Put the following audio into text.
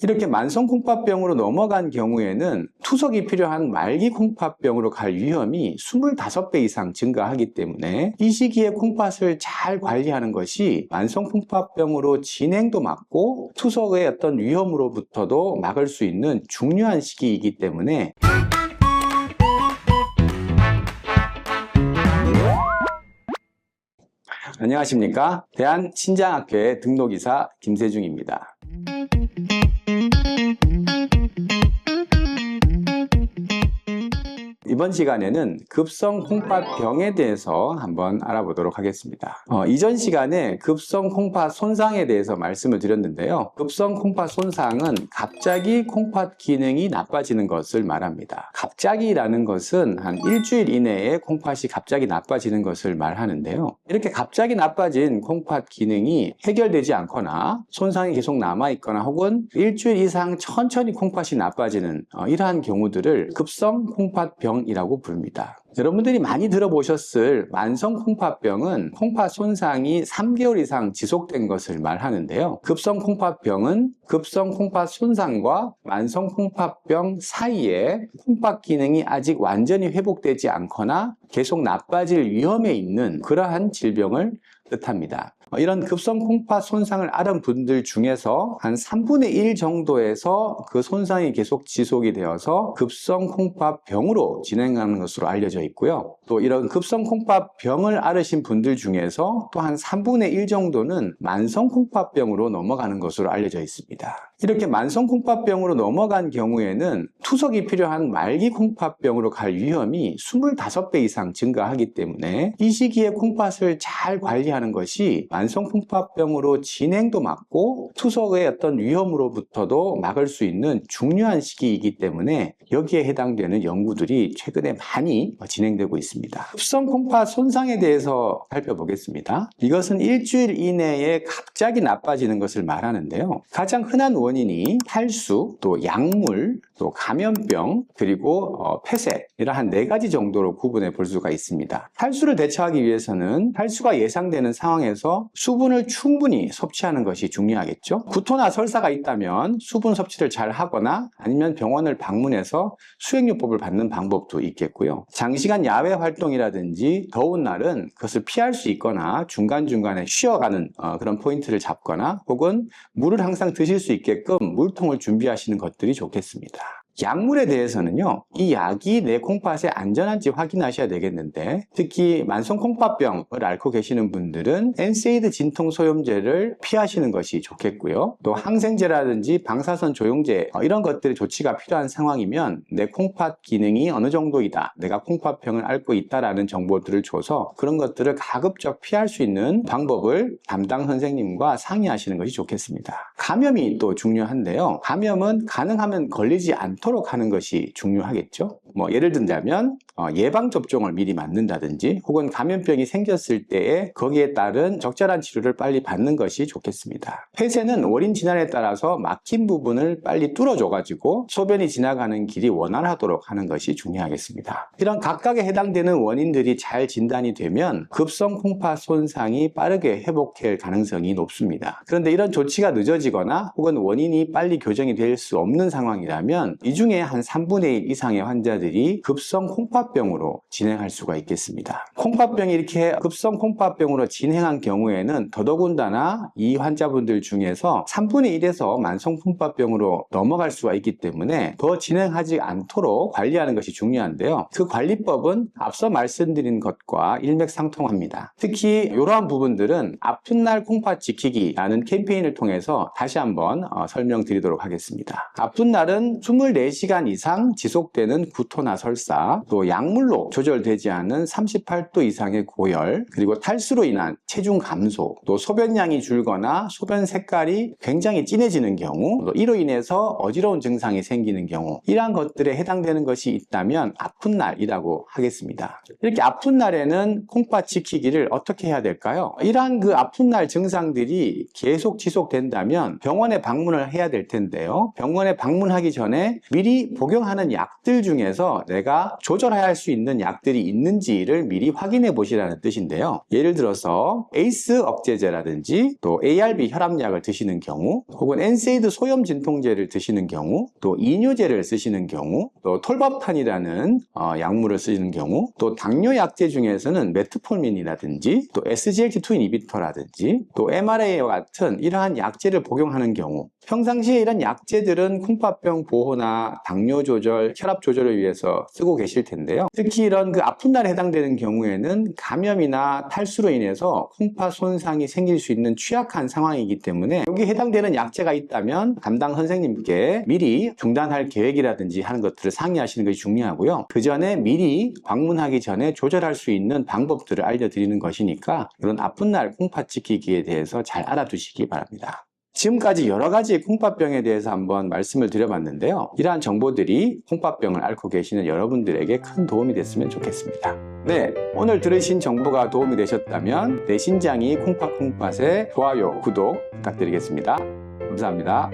이렇게 만성 콩팥병으로 넘어간 경우에는 투석이 필요한 말기 콩팥병으로 갈 위험이 25배 이상 증가하기 때문에 이 시기에 콩팥을 잘 관리하는 것이 만성 콩팥병으로 진행도 막고 투석의 어떤 위험으로부터도 막을 수 있는 중요한 시기이기 때문에 안녕하십니까? 대한신장학회 등록이사 김세중입니다. 이번 시간에는 급성 콩팥병에 대해서 한번 알아보도록 하겠습니다. 이전 시간에 급성 콩팥 손상에 대해서 말씀을 드렸는데요. 급성 콩팥 손상은 갑자기 콩팥 기능이 나빠지는 것을 말합니다. 갑자기라는 것은 한 일주일 이내에 콩팥이 갑자기 나빠지는 것을 말하는데요. 이렇게 갑자기 나빠진 콩팥 기능이 해결되지 않거나 손상이 계속 남아있거나 혹은 일주일 이상 천천히 콩팥이 나빠지는 이러한 경우들을 급성 콩팥병 이라고 부릅니다. 여러분들이 많이 들어보셨을 만성 콩팥병은 콩팥 손상이 3개월 이상 지속된 것을 말하는데요. 급성 콩팥병은 급성 콩팥 손상과 만성 콩팥병 사이에 콩팥 기능이 아직 완전히 회복되지 않거나 계속 나빠질 위험에 있는 그러한 질병을 뜻합니다. 이런 급성 콩팥 손상을 앓은 분들 중에서 한 3분의 1 정도에서 그 손상이 계속 지속이 되어서 급성 콩팥병으로 진행하는 것으로 알려져 있고요. 또 이런 급성 콩팥병을 앓으신 분들 중에서 또 한 3분의 1 정도는 만성 콩팥병으로 넘어가는 것으로 알려져 있습니다. 이렇게 만성 콩팥병으로 넘어간 경우에는 투석이 필요한 말기 콩팥병으로 갈 위험이 25배 이상 증가하기 때문에 이 시기에 콩팥을 잘 관리하는 것이 만성 콩팥병으로 진행도 막고 투석의 어떤 위험으로부터도 막을 수 있는 중요한 시기이기 때문에 여기에 해당되는 연구들이 최근에 많이 진행되고 있습니다. 급성 콩팥 손상에 대해서 살펴보겠습니다. 이것은 일주일 이내에 갑자기 나빠지는 것을 말하는데요. 가장 흔한 원인이 탈수, 또 약물, 또 감염병, 그리고 폐쇄 이러한 4가지 정도로 구분해 볼 수가 있습니다. 탈수를 대처하기 위해서는 탈수가 예상되는 상황에서 수분을 충분히 섭취하는 것이 중요하겠죠. 구토나 설사가 있다면 수분 섭취를 잘 하거나 아니면 병원을 방문해서 수액요법을 받는 방법도 있겠고요. 장시간 야외 활동이라든지 더운 날은 그것을 피할 수 있거나 중간중간에 쉬어가는 그런 포인트를 잡거나 혹은 물을 항상 드실 수 있게끔 물통을 준비하시는 것들이 좋겠습니다. 약물에 대해서는요, 이 약이 내 콩팥에 안전한지 확인하셔야 되겠는데 특히 만성 콩팥병을 앓고 계시는 분들은 엔세이드 진통소염제를 피하시는 것이 좋겠고요. 또 항생제라든지 방사선 조영제 이런 것들의 조치가 필요한 상황이면 내 콩팥 기능이 어느 정도이다, 내가 콩팥병을 앓고 있다라는 정보들을 줘서 그런 것들을 가급적 피할 수 있는 방법을 담당 선생님과 상의하시는 것이 좋겠습니다. 감염이 또 중요한데요. 감염은 가능하면 걸리지 않도록 하는 것이 중요하겠죠. 예를 들자면 예방접종을 미리 맞는다든지 혹은 감염병이 생겼을 때에 거기에 따른 적절한 치료를 빨리 받는 것이 좋겠습니다. 폐쇄는 원인 진단에 따라서 막힌 부분을 빨리 뚫어줘가지고 소변이 지나가는 길이 원활하도록 하는 것이 중요하겠습니다. 이런 각각에 해당되는 원인들이 잘 진단이 되면 급성 콩팥 손상이 빠르게 회복될 가능성이 높습니다. 그런데 이런 조치가 늦어지거나 혹은 원인이 빨리 교정이 될 수 없는 상황이라면 이 중에 한 3분의 1 이상의 환자들이 급성 콩팥병으로 진행할 수가 있겠습니다. 콩팥병이 이렇게 급성 콩팥병으로 진행한 경우에는 더더군다나 이 환자분들 중에서 3분의 1에서 만성 콩팥병으로 넘어갈 수가 있기 때문에 더 진행하지 않도록 관리하는 것이 중요한데요. 그 관리법은 앞서 말씀드린 것과 일맥상통합니다. 특히 이러한 부분들은 아픈 날 콩팥 지키기라는 캠페인을 통해서 다시 한번 설명드리도록 하겠습니다. 아픈 날은 24시간 이상 지속되는 구토나 설사, 또 약물로 조절되지 않은 38도 이상의 고열, 그리고 탈수로 인한 체중 감소, 또 소변량이 줄거나 소변 색깔이 굉장히 진해지는 경우, 또 이로 인해서 어지러운 증상이 생기는 경우, 이러한 것들에 해당되는 것이 있다면 아픈 날이라고 하겠습니다. 이렇게 아픈 날에는 콩팥 지키기를 어떻게 해야 될까요? 이러한 그 아픈 날 증상들이 계속 지속된다면 병원에 방문을 해야 될 텐데요. 병원에 방문하기 전에 미리 복용하는 약들 중에서 내가 조절해야 할 수 있는 약들이 있는지를 미리 확인해 보시라는 뜻인데요. 예를 들어서 에이스 억제제라든지 또 ARB 혈압약을 드시는 경우, 혹은 엔세이드 소염 진통제를 드시는 경우, 또 이뇨제를 쓰시는 경우, 또 톨밥탄이라는 약물을 쓰시는 경우, 또 당뇨 약제 중에서는 메트포민이라든지 또 SGLT2 이니비터라든지 또 MRA와 같은 이러한 약제를 복용하는 경우, 평상시에 이런 약제들은 콩팥병 보호나 당뇨 조절, 혈압 조절을 위해서 쓰고 계실 텐데요. 특히 이런 그 아픈 날에 해당되는 경우에는 감염이나 탈수로 인해서 콩팥 손상이 생길 수 있는 취약한 상황이기 때문에 여기에 해당되는 약제가 있다면 담당 선생님께 미리 중단할 계획이라든지 하는 것들을 상의하시는 것이 중요하고요. 그 전에 미리 방문하기 전에 조절할 수 있는 방법들을 알려드리는 것이니까 이런 아픈 날 콩팥 지키기에 대해서 잘 알아두시기 바랍니다. 지금까지 여러 가지 콩팥병에 대해서 한번 말씀을 드려봤는데요. 이러한 정보들이 콩팥병을 앓고 계시는 여러분들에게 큰 도움이 됐으면 좋겠습니다. 네, 오늘 들으신 정보가 도움이 되셨다면 내 신장이 콩팥에 좋아요, 구독 부탁드리겠습니다. 감사합니다.